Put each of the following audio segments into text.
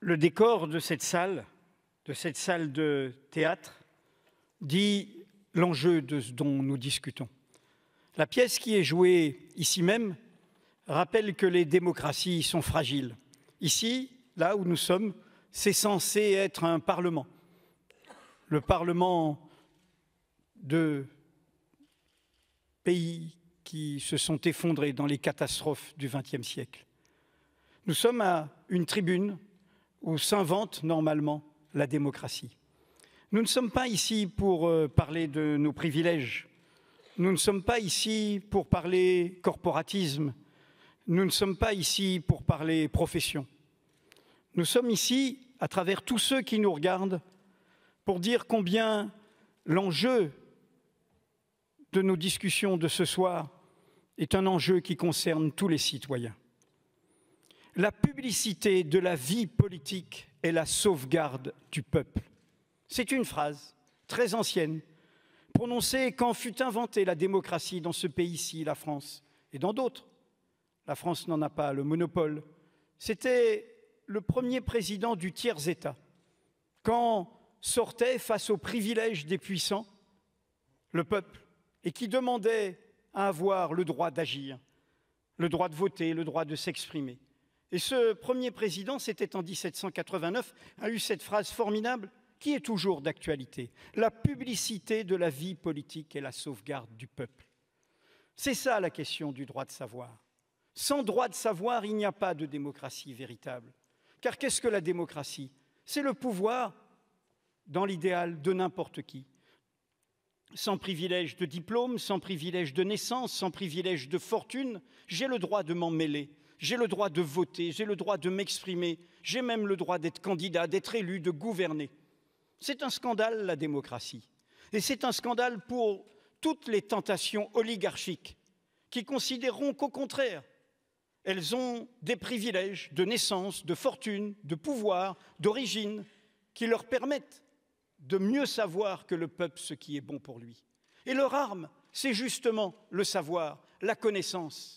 Le décor de cette salle de théâtre, dit l'enjeu de ce dont nous discutons. La pièce qui est jouée ici même rappelle que les démocraties sont fragiles. Ici, là où nous sommes, c'est censé être un parlement. Le parlement de pays qui se sont effondrés dans les catastrophes du XXe siècle. Nous sommes à une tribune où s'invente normalement la démocratie. Nous ne sommes pas ici pour parler de nos privilèges. Nous ne sommes pas ici pour parler corporatisme. Nous ne sommes pas ici pour parler profession. Nous sommes ici, à travers tous ceux qui nous regardent, pour dire combien l'enjeu de nos discussions de ce soir est un enjeu qui concerne tous les citoyens. La publicité de la vie politique est la sauvegarde du peuple. C'est une phrase très ancienne, prononcée quand fut inventée la démocratie dans ce pays-ci, la France, et dans d'autres. La France n'en a pas le monopole. C'était le premier président du tiers-État, quand sortait face aux privilèges des puissants, le peuple, et qui demandait à avoir le droit d'agir, le droit de voter, le droit de s'exprimer. Et ce premier président, c'était en 1789, a eu cette phrase formidable qui est toujours d'actualité. La publicité de la vie politique est la sauvegarde du peuple. C'est ça la question du droit de savoir. Sans droit de savoir, il n'y a pas de démocratie véritable. Car qu'est-ce que la démocratie? C'est le pouvoir, dans l'idéal, de n'importe qui. Sans privilège de diplôme, sans privilège de naissance, sans privilège de fortune, j'ai le droit de m'en mêler. J'ai le droit de voter, j'ai le droit de m'exprimer, j'ai même le droit d'être candidat, d'être élu, de gouverner. C'est un scandale, la démocratie. Et c'est un scandale pour toutes les tentations oligarchiques qui considéreront qu'au contraire, elles ont des privilèges de naissance, de fortune, de pouvoir, d'origine, qui leur permettent de mieux savoir que le peuple ce qui est bon pour lui. Et leur arme, c'est justement le savoir, la connaissance.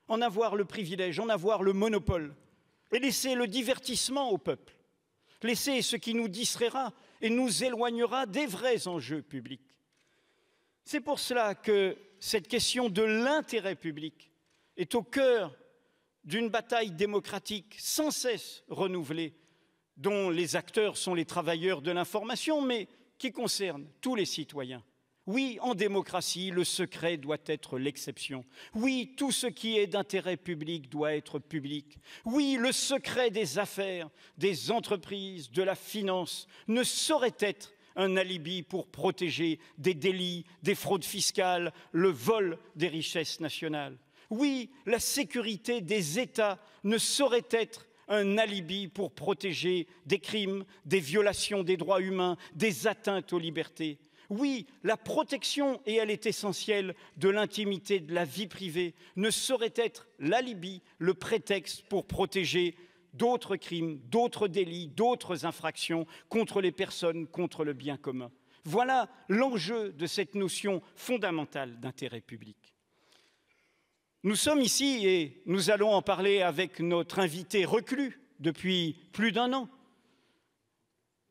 En avoir le privilège, en avoir le monopole, et laisser le divertissement au peuple, laisser ce qui nous distraira et nous éloignera des vrais enjeux publics. C'est pour cela que cette question de l'intérêt public est au cœur d'une bataille démocratique sans cesse renouvelée, dont les acteurs sont les travailleurs de l'information, mais qui concerne tous les citoyens. Oui, en démocratie, le secret doit être l'exception. Oui, tout ce qui est d'intérêt public doit être public. Oui, le secret des affaires, des entreprises, de la finance ne saurait être un alibi pour protéger des délits, des fraudes fiscales, le vol des richesses nationales. Oui, la sécurité des États ne saurait être un alibi pour protéger des crimes, des violations des droits humains, des atteintes aux libertés. Oui, la protection, et elle est essentielle, de l'intimité de la vie privée ne saurait être l'alibi, le prétexte pour protéger d'autres crimes, d'autres délits, d'autres infractions contre les personnes, contre le bien commun. Voilà l'enjeu de cette notion fondamentale d'intérêt public. Nous sommes ici et nous allons en parler avec notre invité reclus depuis plus d'1 an,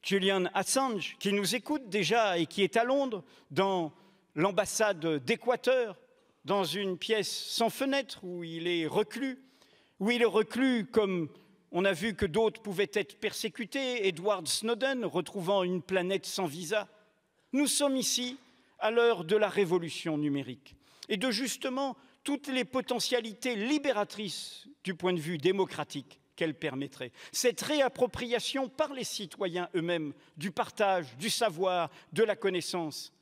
Julian Assange, qui nous écoute déjà et qui est à Londres, dans l'ambassade d'Équateur, dans une pièce sans fenêtre où il est reclus comme on a vu que d'autres pouvaient être persécutés, Edward Snowden retrouvant une planète sans visa. Nous sommes ici à l'heure de la révolution numérique et de justement toutes les potentialités libératrices du point de vue démocratique qu'elle permettrait. Cette réappropriation par les citoyens eux-mêmes du partage, du savoir, de la connaissance.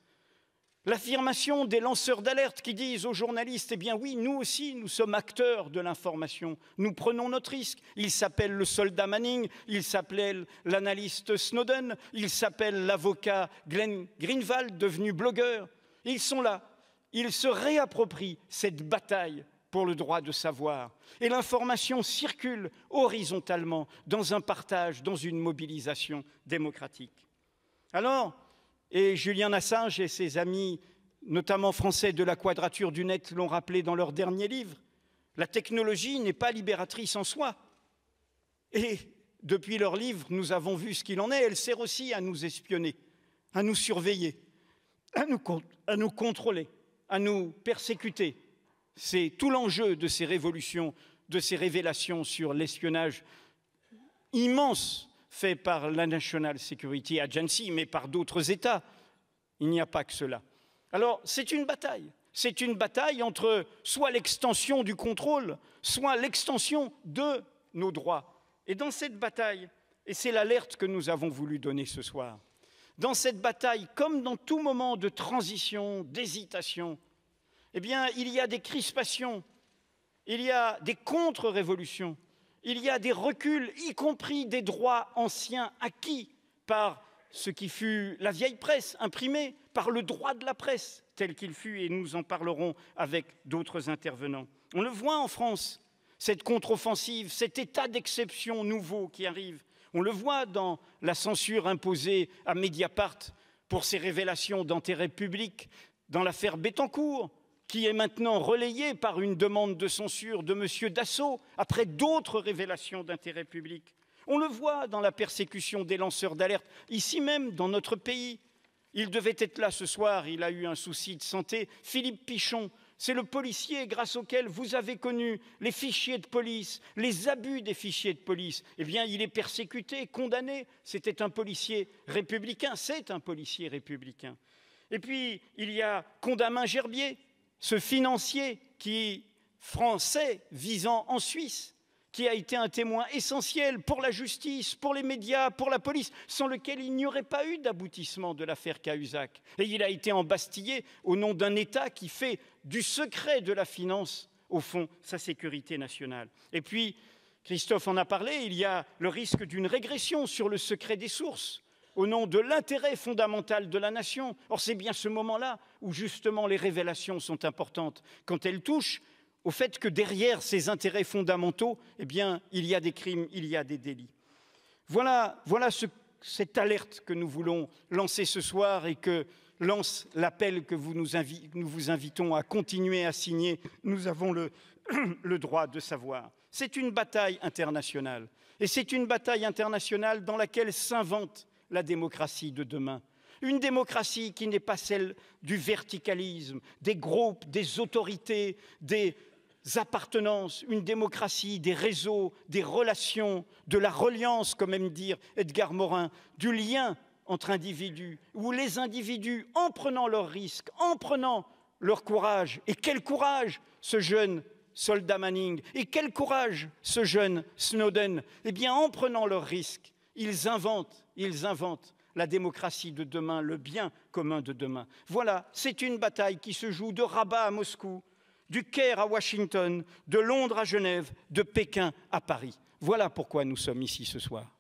L'affirmation des lanceurs d'alerte qui disent aux journalistes, eh bien oui, nous aussi, nous sommes acteurs de l'information, nous prenons notre risque. Il s'appelle le soldat Manning, il s'appelle l'analyste Snowden, il s'appelle l'avocat Glenn Greenwald, devenu blogueur. Ils sont là, ils se réapproprient cette bataille pour le droit de savoir. Et l'information circule horizontalement dans un partage, dans une mobilisation démocratique. Alors, et Julian Assange et ses amis, notamment français de la Quadrature du Net, l'ont rappelé dans leur dernier livre, la technologie n'est pas libératrice en soi. Et depuis leur livre, nous avons vu ce qu'il en est. Elle sert aussi à nous espionner, à nous surveiller, à nous contrôler, à nous persécuter. C'est tout l'enjeu de ces révolutions, de ces révélations sur l'espionnage immense fait par la National Security Agency, mais par d'autres États. Il n'y a pas que cela. Alors, c'est une bataille. C'est une bataille entre soit l'extension du contrôle, soit l'extension de nos droits. Et dans cette bataille, et c'est l'alerte que nous avons voulu donner ce soir, dans cette bataille, comme dans tout moment de transition, d'hésitation, eh bien, il y a des crispations, il y a des contre-révolutions, il y a des reculs, y compris des droits anciens acquis par ce qui fut la vieille presse imprimée, par le droit de la presse tel qu'il fut, et nous en parlerons avec d'autres intervenants. On le voit en France, cette contre-offensive, cet état d'exception nouveau qui arrive. On le voit dans la censure imposée à Mediapart pour ses révélations d'intérêt public, dans l'affaire Bettencourt, qui est maintenant relayée par une demande de censure de M. Dassault, après d'autres révélations d'intérêt public. On le voit dans la persécution des lanceurs d'alerte, ici même dans notre pays. Il devait être là ce soir, il a eu un souci de santé. Philippe Pichon, c'est le policier grâce auquel vous avez connu les fichiers de police, les abus des fichiers de police. Eh bien, il est persécuté, condamné. C'était un policier républicain, c'est un policier républicain. Et puis, il y a Condamin-Gerbier, ce financier français visant en Suisse, qui a été un témoin essentiel pour la justice, pour les médias, pour la police, sans lequel il n'y aurait pas eu d'aboutissement de l'affaire Cahuzac. Et il a été embastillé au nom d'un État qui fait du secret de la finance, au fond, sa sécurité nationale. Et puis, Christophe en a parlé, il y a le risque d'une régression sur le secret des sources, au nom de l'intérêt fondamental de la nation. Or, c'est bien ce moment-là où, justement, les révélations sont importantes, quand elles touchent au fait que derrière ces intérêts fondamentaux, eh bien, il y a des crimes, il y a des délits. Voilà cette alerte que nous voulons lancer ce soir et que lance l'appel que nous vous invitons à continuer à signer. Nous avons le droit de savoir. C'est une bataille internationale. Et c'est une bataille internationale dans laquelle s'invente la démocratie de demain. Une démocratie qui n'est pas celle du verticalisme, des groupes, des autorités, des appartenances, une démocratie des réseaux, des relations, de la reliance, comme aime dire Edgar Morin, du lien entre individus, où les individus, en prenant leurs risques, en prenant leur courage, et quel courage ce jeune soldat Manning, et quel courage ce jeune Snowden, eh bien en prenant leurs risques, ils inventent la démocratie de demain, le bien commun de demain. Voilà, c'est une bataille qui se joue de Rabat à Moscou, du Caire à Washington, de Londres à Genève, de Pékin à Paris. Voilà pourquoi nous sommes ici ce soir.